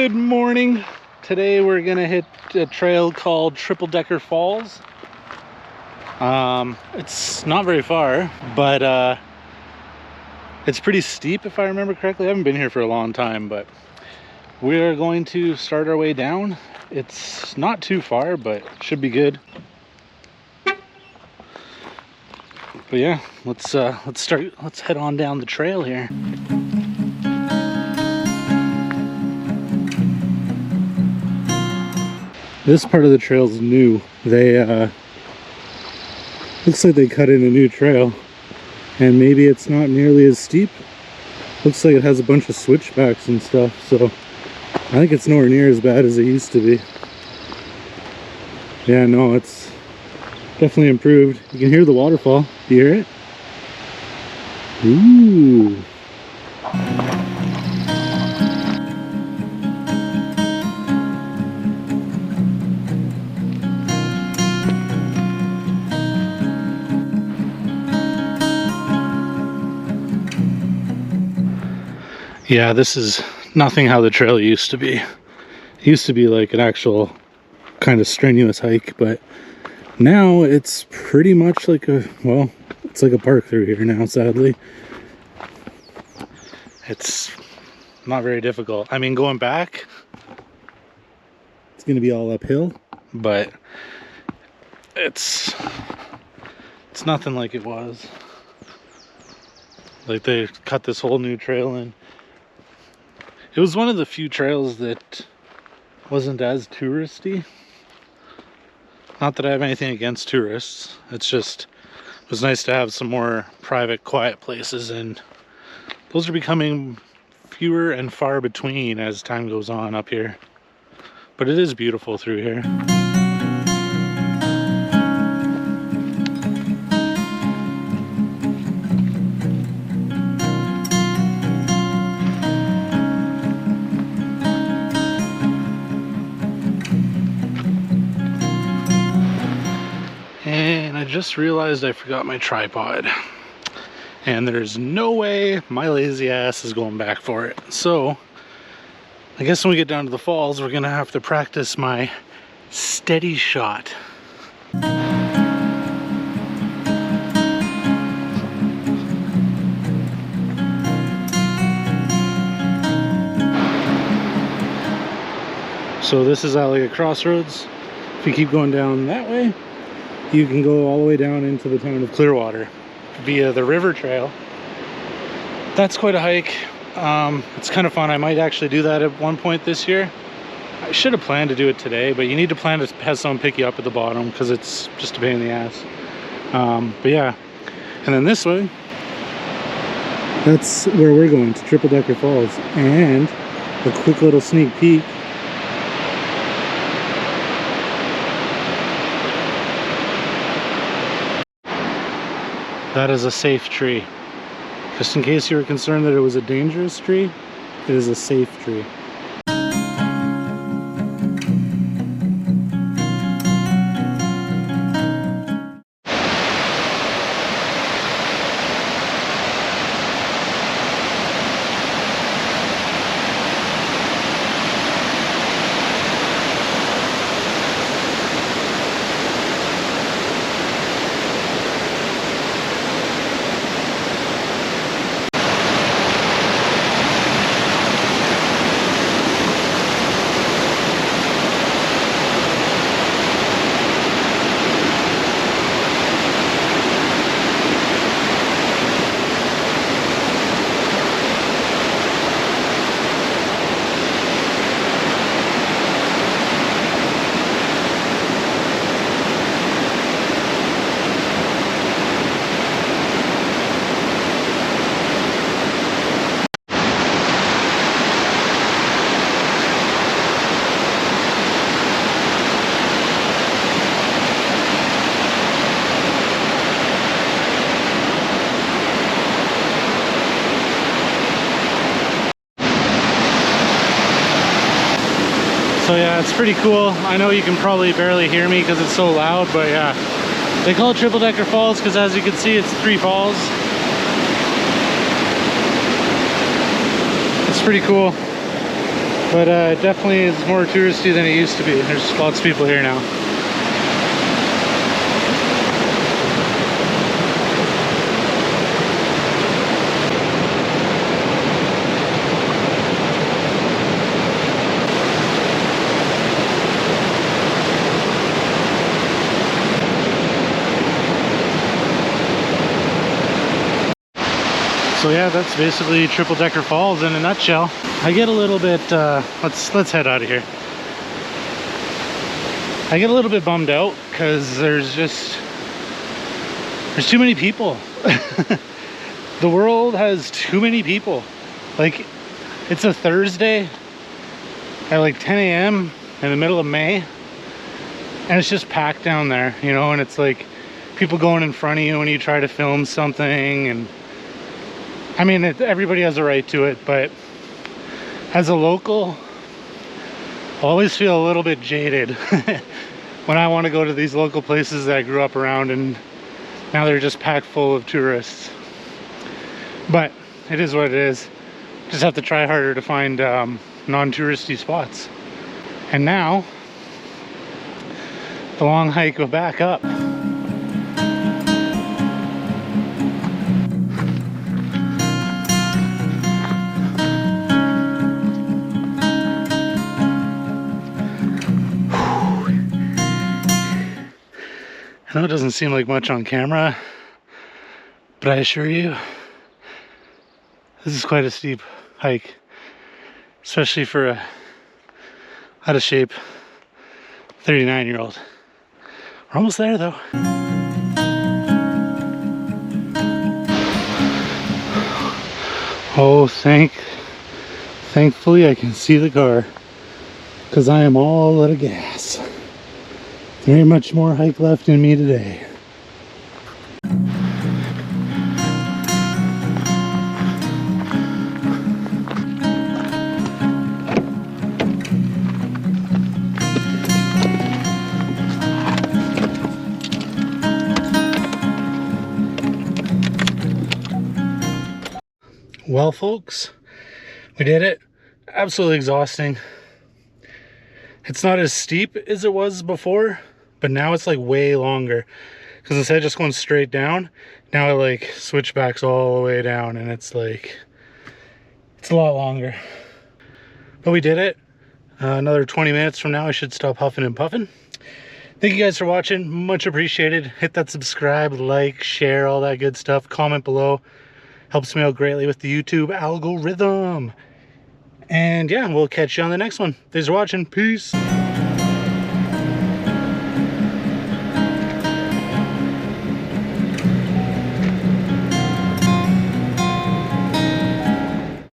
Good morning. Today we're gonna hit a trail called Decker Falls. It's not very far, but it's pretty steep if I remember correctly. I haven't been here for a long time, but we're going to start our way down. It's not too far, but should be good. But yeah, let's head on down the trail here. This part of the trail is new. They looks like they cut in a new trail, and maybe it's not nearly as steep. Looks like it has a bunch of switchbacks and stuff, so I think it's nowhere near as bad as it used to be. Yeah, no, it's definitely improved. You can hear the waterfall. Do you hear it? Ooh. Yeah, this is nothing how the trail used to be. It used to be like an actual kind of strenuous hike, but now it's pretty much like it's like a park through here now, sadly. It's not very difficult. I mean, going back, it's going to be all uphill, but it's nothing like it was. Like, they cut this whole new trail in. It was one of the few trails that wasn't as touristy. Not that I have anything against tourists. It's just, it was nice to have some more private, quiet places, and those are becoming fewer and far between as time goes on up here. But it is beautiful through here. And I just realized I forgot my tripod, and there's no way my lazy ass is going back for it. So I guess when we get down to the falls, we're gonna have to practice my steady shot. So this is at like a crossroads. If you keep going down that way, you can go all the way down into the town of Clearwater via the river trail. That's quite a hike. It's kind of fun. I might actually do that at one point this year. I should have planned to do it today, but you need to plan to have someone pick you up at the bottom because it's just a pain in the ass. But yeah, and then this way, that's where we're going, to Decker Falls. And a quick little sneak peek. That is a safe tree. Just in case you were concerned that it was a dangerous tree, it is a safe tree. So yeah, it's pretty cool. I know you can probably barely hear me because it's so loud, but yeah. They call it Decker Falls because, as you can see, it's 3 falls. It's pretty cool. But definitely it's more touristy than it used to be. There's lots of people here now. So yeah, that's basically Triple Decker Falls in a nutshell. I get a little bit, let's head out of here. I get a little bit bummed out because there's too many people. The world has too many people. Like, it's a Thursday at like 10 a.m. in the middle of May, and it's just packed down there, you know, and it's like people going in front of you when you try to film something. And I mean, everybody has a right to it, but as a local, I always feel a little bit jaded when I want to go to these local places that I grew up around, and now they're just packed full of tourists. But it is what it is. Just have to try harder to find non-touristy spots. And now, the long hike will back up. I know it doesn't seem like much on camera, but I assure you, this is quite a steep hike, especially for a out of shape 39-year-old. We're almost there though. Oh, thankfully I can see the car, because I am all out of gas. There ain't much more hike left in me today. Well, folks, we did it. Absolutely exhausting. It's not as steep as it was before, but now it's like way longer, because instead of just going straight down, now it like switchbacks all the way down, and it's like, it's a lot longer. But we did it. Another 20 minutes from now I should stop huffing and puffing. Thank you guys for watching, much appreciated. Hit that subscribe, like, share, all that good stuff. Comment below, helps me out greatly with the YouTube algorithm. And yeah, we'll catch you on the next one. Thanks for watching. Peace.